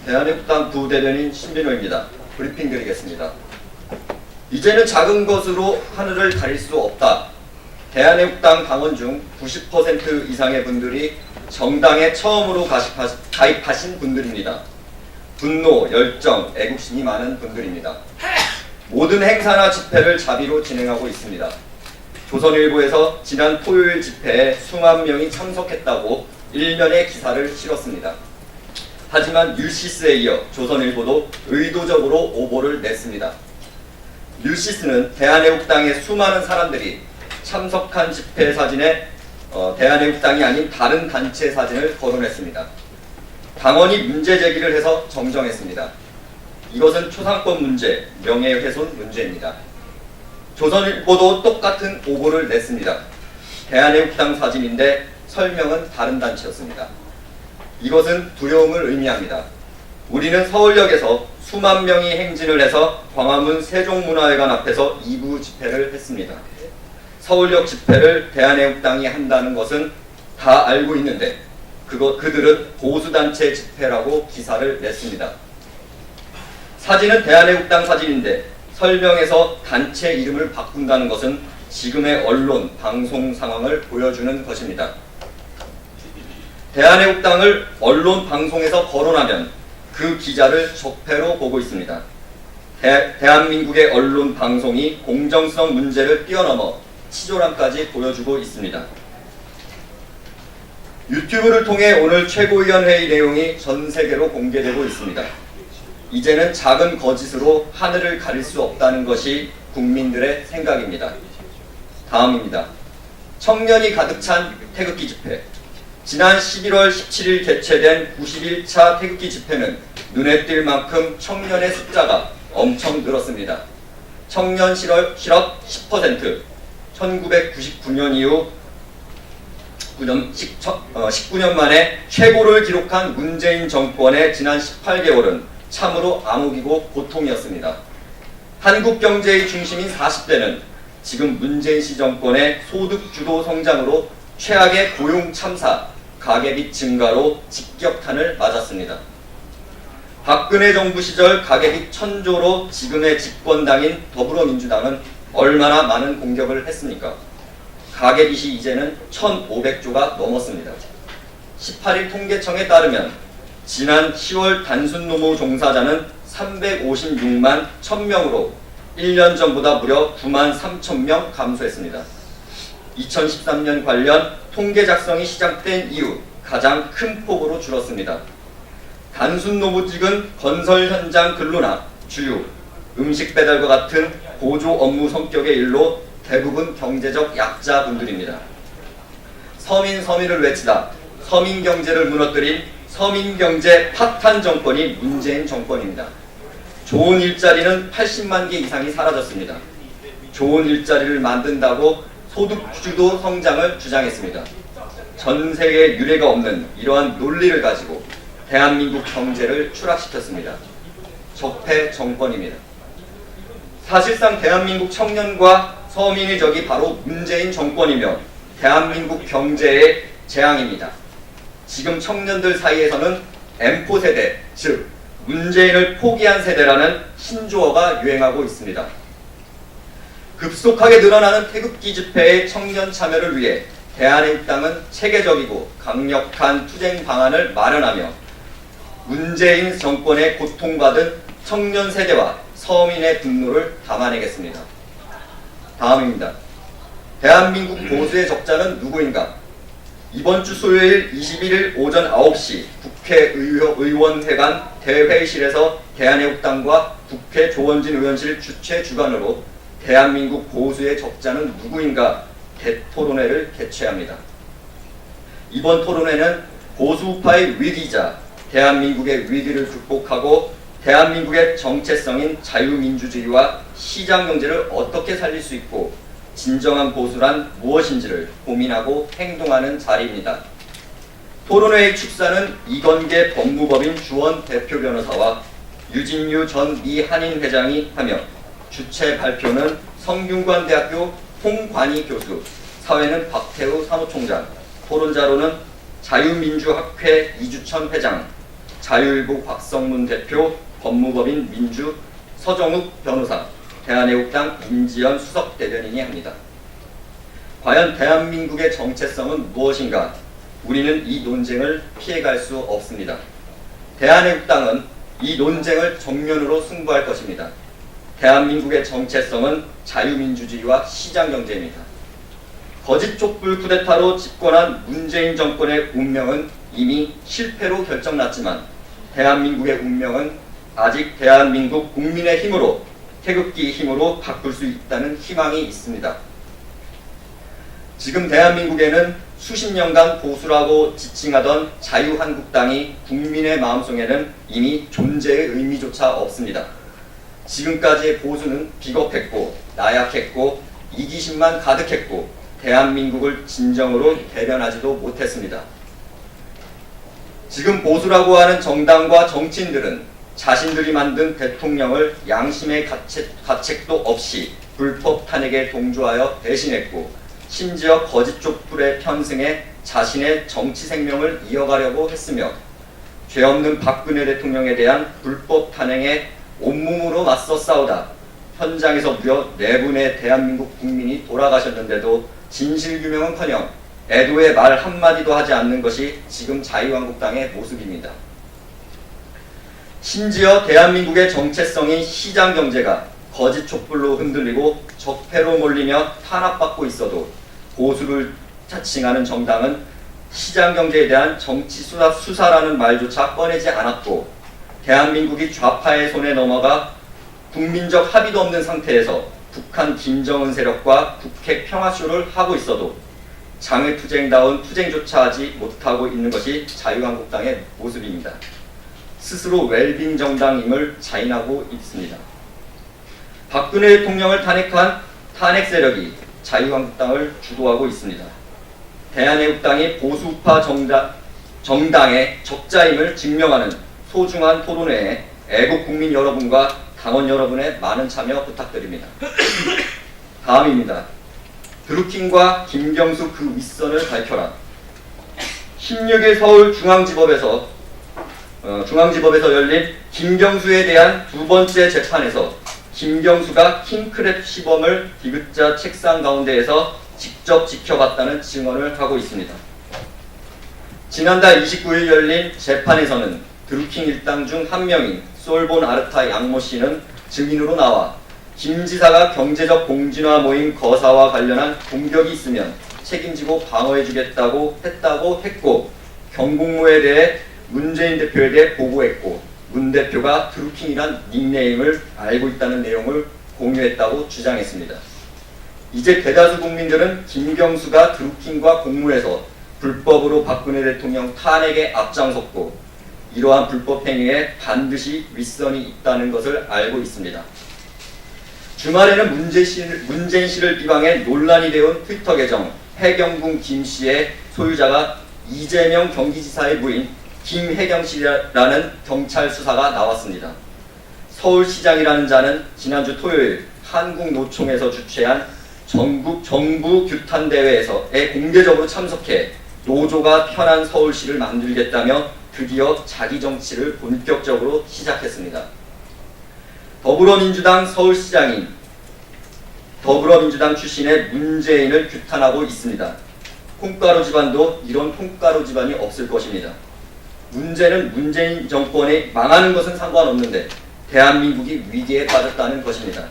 대한애국당 부대변인 신민호입니다. 브리핑 드리겠습니다. 이제는 작은 것으로 하늘을 가릴 수 없다. 대한애국당 당원 중 90% 이상의 분들이 정당에 처음으로 가입하신 분들입니다. 분노, 열정, 애국심이 많은 분들입니다. 모든 행사나 집회를 자비로 진행하고 있습니다. 조선일보에서 지난 토요일 집회에 수만 명이 참석했다고 일면의 기사를 실었습니다. 하지만 뉴시스에 이어 조선일보도 의도적으로 오보를 냈습니다. 뉴시스는 대한애국당의 수많은 사람들이 참석한 집회 사진에 대한애국당이 아닌 다른 단체 사진을 거론했습니다. 당원이 문제 제기를 해서 정정했습니다. 이것은 초상권 문제, 명예훼손 문제입니다. 조선일보도 똑같은 오보를 냈습니다. 대한애국당 사진인데 설명은 다른 단체였습니다. 이것은 두려움을 의미합니다. 우리는 서울역에서 수만 명이 행진을 해서 광화문 세종문화회관 앞에서 2부 집회를 했습니다. 서울역 집회를 대한애국당이 한다는 것은 다 알고 있는데 그들은 보수단체 집회라고 기사를 냈습니다. 사진은 대한애국당 사진인데 설명에서 단체 이름을 바꾼다는 것은 지금의 언론, 방송 상황을 보여주는 것입니다. 대한애국당을 언론, 방송에서 거론하면 그 기자를 적폐로 보고 있습니다. 대한민국의 언론, 방송이 공정성 문제를 뛰어넘어 치졸함까지 보여주고 있습니다. 유튜브를 통해 오늘 최고위원회의 내용이 전 세계로 공개되고 있습니다. 이제는 작은 거짓으로 하늘을 가릴 수 없다는 것이 국민들의 생각입니다. 다음입니다. 청년이 가득 찬 태극기 집회. 지난 11월 17일 개최된 91차 태극기 집회는 눈에 띌 만큼 청년의 숫자가 엄청 늘었습니다. 청년 실업 10%, 1999년 이후 19년 만에 최고를 기록한 문재인 정권의 지난 18개월은 참으로 암흑이고 고통이었습니다. 한국 경제의 중심인 40대는 지금 문재인 씨 정권의 소득 주도 성장으로 최악의 고용 참사, 가계빚 증가로 직격탄을 맞았습니다. 박근혜 정부 시절 가계빚 1000조로 지금의 집권당인 더불어민주당은 얼마나 많은 공격을 했습니까? 가계빚이 이제는 1500조가 넘었습니다. 18일 통계청에 따르면 지난 10월 단순 노무 종사자는 356만 1000명으로 1년 전보다 무려 9만 3000명 감소했습니다. 2013년 관련 통계 작성이 시작된 이후 가장 큰 폭으로 줄었습니다. 단순 노무직은 건설 현장 근로나 주유, 음식 배달과 같은 보조 업무 성격의 일로 대부분 경제적 약자분들입니다. 서민을 외치다 서민 경제를 무너뜨린 서민 경제 파탄 정권이 문재인 정권입니다. 좋은 일자리는 80만 개 이상이 사라졌습니다. 좋은 일자리를 만든다고 소득주도 성장을 주장했습니다. 전 세계에 유례가 없는 이러한 논리를 가지고 대한민국 경제를 추락시켰습니다. 적폐 정권입니다. 사실상 대한민국 청년과 서민의 적이 바로 문재인 정권이며 대한민국 경제의 재앙입니다. 지금 청년들 사이에서는 M4 세대, 즉 문재인을 포기한 세대라는 신조어가 유행하고 있습니다. 급속하게 늘어나는 태극기 집회의 청년 참여를 위해 대한애국당은 체계적이고 강력한 투쟁 방안을 마련하며 문재인 정권에 고통받은 청년 세대와 서민의 분노를 담아내겠습니다. 다음입니다. 대한민국 보수의 적자는 누구인가? 이번 주 수요일 21일 오전 9시 국회의원회관 대회의실에서 대한애국당과 국회 조원진 의원실 주최 주관으로 대한민국 보수의 적자는 누구인가 대토론회를 개최합니다. 이번 토론회는 보수파의 위기이자 대한민국의 위기를 극복하고 대한민국의 정체성인 자유민주주의와 시장경제를 어떻게 살릴 수 있고 진정한 보수란 무엇인지를 고민하고 행동하는 자리입니다. 토론회의 축사는 이건계 법무법인 주원 대표 변호사와 유진유 전 미 한인 회장이 하며 주최 발표는 성균관대학교 홍관희 교수, 사회는 박태우 사무총장, 토론자로는 자유민주학회 이주천 회장, 자유일보 곽성문 대표, 법무법인 민주 서정욱 변호사, 대한애국당 임지연 수석 대변인이 합니다. 과연 대한민국의 정체성은 무엇인가? 우리는 이 논쟁을 피해갈 수 없습니다. 대한애국당은 이 논쟁을 정면으로 승부할 것입니다. 대한민국의 정체성은 자유민주주의와 시장경제입니다. 거짓 촛불 쿠데타로 집권한 문재인 정권의 운명은 이미 실패로 결정났지만 대한민국의 운명은 아직 대한민국 국민의 힘으로, 태극기 힘으로 바꿀 수 있다는 희망이 있습니다. 지금 대한민국에는 수십 년간 보수라고 지칭하던 자유한국당이 국민의 마음속에는 이미 존재의 의미조차 없습니다. 지금까지의 보수는 비겁했고 나약했고 이기심만 가득했고 대한민국을 진정으로 대변하지도 못했습니다. 지금 보수라고 하는 정당과 정치인들은 자신들이 만든 대통령을 양심의 가책도 없이 불법 탄핵에 동조하여 배신했고 심지어 거짓 촛불에 편승해 자신의 정치 생명을 이어가려고 했으며 죄 없는 박근혜 대통령에 대한 불법 탄핵에 온몸으로 맞서 싸우다 현장에서 무려 4분의 대한민국 국민이 돌아가셨는데도 진실규명은커녕 애도의 말 한마디도 하지 않는 것이 지금 자유한국당의 모습입니다. 심지어 대한민국의 정체성인 시장경제가 거짓 촛불로 흔들리고 적폐로 몰리며 탄압받고 있어도 보수를 자칭하는 정당은 시장경제에 대한 정치 수사라는 말조차 꺼내지 않았고 대한민국이 좌파의 손에 넘어가 국민적 합의도 없는 상태에서 북한 김정은 세력과 북핵 평화쇼를 하고 있어도 장외투쟁다운 투쟁조차 하지 못하고 있는 것이 자유한국당의 모습입니다. 스스로 웰빙 정당임을 자인하고 있습니다. 박근혜 대통령을 탄핵한 탄핵 세력이 자유한국당을 주도하고 있습니다. 대한애국당이 보수파 정당의 적자임을 증명하는 소중한 토론회에 애국국민 여러분과 당원 여러분의 많은 참여 부탁드립니다. 다음입니다. 드루킹과 김경수 그 윗선을 밝혀라. 16일 서울중앙지법에서 열린 김경수에 대한 두 번째 재판에서 김경수가 킹크랩 시범을 디귿자 책상 가운데에서 직접 지켜봤다는 증언을 하고 있습니다. 지난달 29일 열린 재판에서는 드루킹 일당 중 한 명인 솔본 아르타 양모 씨는 증인으로 나와 김 지사가 경제적 공진화 모임 거사와 관련한 공격이 있으면 책임지고 방어해주겠다고 했고 경공모에 대해 문재인 대표에게 보고했고 문 대표가 드루킹이란 닉네임을 알고 있다는 내용을 공유했다고 주장했습니다. 이제 대다수 국민들은 김경수가 드루킹과 공모해서 불법으로 박근혜 대통령 탄핵에 앞장섰고 이러한 불법 행위에 반드시 윗선이 있다는 것을 알고 있습니다. 주말에는 문재인 씨를 비방해 논란이 되온 트위터 계정 해경궁 김씨의 소유자가 이재명 경기지사의 부인 김혜경 씨라는 경찰 수사가 나왔습니다. 서울시장이라는 자는 지난주 토요일 한국노총에서 주최한 전국 정부 규탄 대회에 공개적으로 참석해 노조가 편한 서울시를 만들겠다며 드디어 자기 정치를 본격적으로 시작했습니다. 더불어민주당 서울시장인 더불어민주당 출신의 문재인을 규탄하고 있습니다. 콩가루 집안도 이런 콩가루 집안이 없을 것입니다. 문제는 문재인 정권이 망하는 것은 상관없는데 대한민국이 위기에 빠졌다는 것입니다.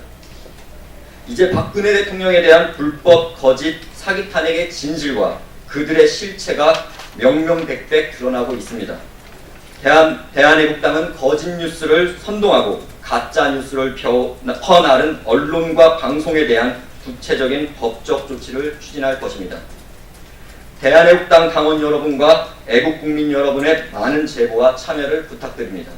이제 박근혜 대통령에 대한 불법 거짓 사기 탄핵의 진실과 그들의 실체가 명명백백 드러나고 있습니다. 대한애국당은 거짓 뉴스를 선동하고 가짜 뉴스를 퍼나른 언론과 방송에 대한 구체적인 법적 조치를 추진할 것입니다. 대한애국당 당원 여러분과 애국국민 여러분의 많은 제보와 참여를 부탁드립니다.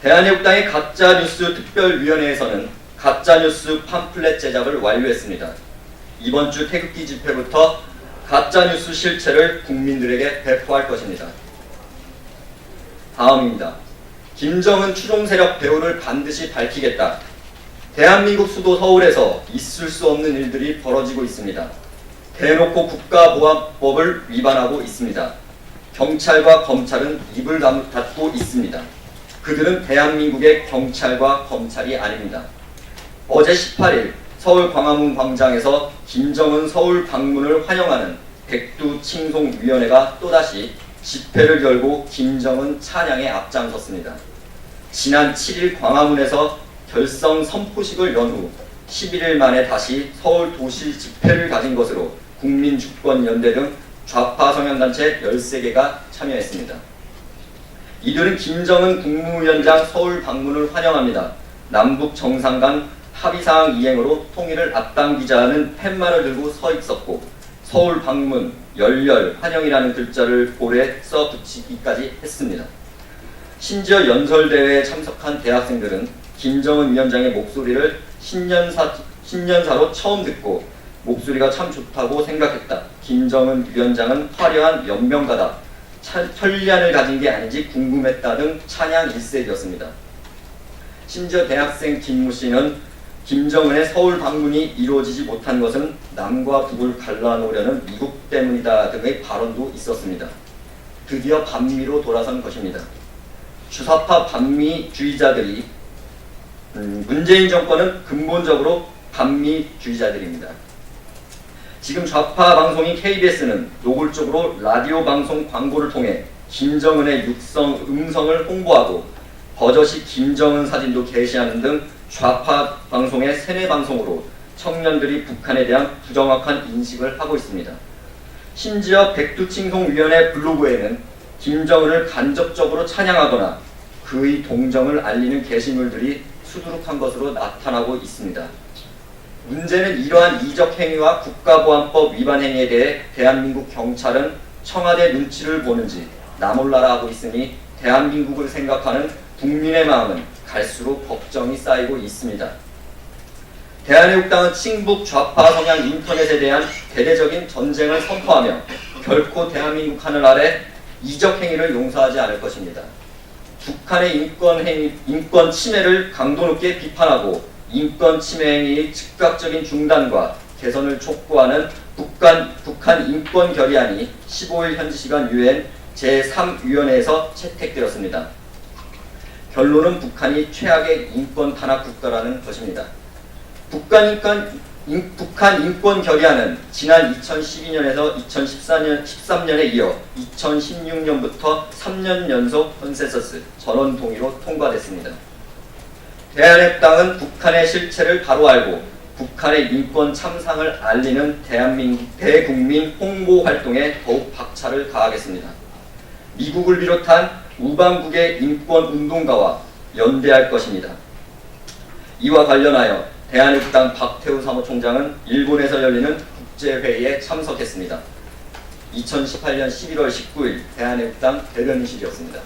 대한애국당의 가짜뉴스 특별위원회에서는 가짜뉴스 팜플렛 제작을 완료했습니다. 이번 주 태극기 집회부터 가짜뉴스 실체를 국민들에게 배포할 것입니다. 다음입니다. 김정은 추종세력 배후를 반드시 밝히겠다. 대한민국 수도 서울에서 있을 수 없는 일들이 벌어지고 있습니다. 대놓고 국가보안법을 위반하고 있습니다. 경찰과 검찰은 입을 닫고 있습니다. 그들은 대한민국의 경찰과 검찰이 아닙니다. 어제 18일 서울 광화문 광장에서 김정은 서울 방문을 환영하는 백두칭송위원회가 또다시 집회를 열고 김정은 찬양에 앞장섰습니다. 지난 7일 광화문에서 결성 선포식을 연 후 11일 만에 다시 서울 도시 집회를 가진 것으로 국민주권연대 등 좌파 성향단체 13개가 참여했습니다. 이들은 김정은 국무위원장 서울 방문을 환영합니다. 남북 정상 간 합의사항 이행으로 통일을 앞당기자는 팻말을 들고 서 있었고 서울 방문, 열렬, 환영이라는 글자를 볼에 써 붙이기까지 했습니다. 심지어 연설대회에 참석한 대학생들은 김정은 위원장의 목소리를 신년사로 처음 듣고 목소리가 참 좋다고 생각했다. 김정은 위원장은 화려한 연명가다. 천리안을 가진 게 아닌지 궁금했다 등 찬양 일색이었습니다. 심지어 대학생 김모 씨는 김정은의 서울 방문이 이루어지지 못한 것은 남과 북을 갈라놓으려는 미국 때문이다 등의 발언도 있었습니다. 드디어 반미로 돌아선 것입니다. 주사파 반미주의자들이 문재인 정권은 근본적으로 반미주의자들입니다. 지금 좌파 방송인 KBS는 노골적으로 라디오 방송 광고를 통해 김정은의 음성을 홍보하고 버젓이 김정은 사진도 게시하는 등 좌파 방송의 세뇌 방송으로 청년들이 북한에 대한 부정확한 인식을 하고 있습니다. 심지어 백두칭송위원회 블로그에는 김정은을 간접적으로 찬양하거나 그의 동정을 알리는 게시물들이 수두룩한 것으로 나타나고 있습니다. 문제는 이러한 이적 행위와 국가보안법 위반 행위에 대해 대한민국 경찰은 청와대 눈치를 보는지 나몰라라 하고 있으니 대한민국을 생각하는 국민의 마음은 갈수록 걱정이 쌓이고 있습니다. 대한애국당은 친북 좌파 성향 인터넷에 대한 대대적인 전쟁을 선포하며 결코 대한민국 하늘 아래 이적 행위를 용서하지 않을 것입니다. 북한의 인권 침해를 강도 높게 비판하고 인권 침해 행위의 즉각적인 중단과 개선을 촉구하는 북한 인권 결의안이 15일 현지 시간 유엔 제3위원회에서 채택되었습니다. 결론은 북한이 최악의 인권 탄압 국가라는 것입니다. 북한 인권 결의안은 지난 2012년에서 2013년에 이어 2016년부터 3년 연속 컨센서스 전원 동의로 통과됐습니다. 대한애국당은 북한의 실체를 바로 알고 북한의 인권 참상을 알리는 대국민 홍보 활동에 더욱 박차를 가하겠습니다. 미국을 비롯한 우방국의 인권 운동가와 연대할 것입니다. 이와 관련하여 대한애국당 박태우 사무총장은 일본에서 열리는 국제회의에 참석했습니다. 2018년 11월 19일 대한애국당 대변인실이었습니다.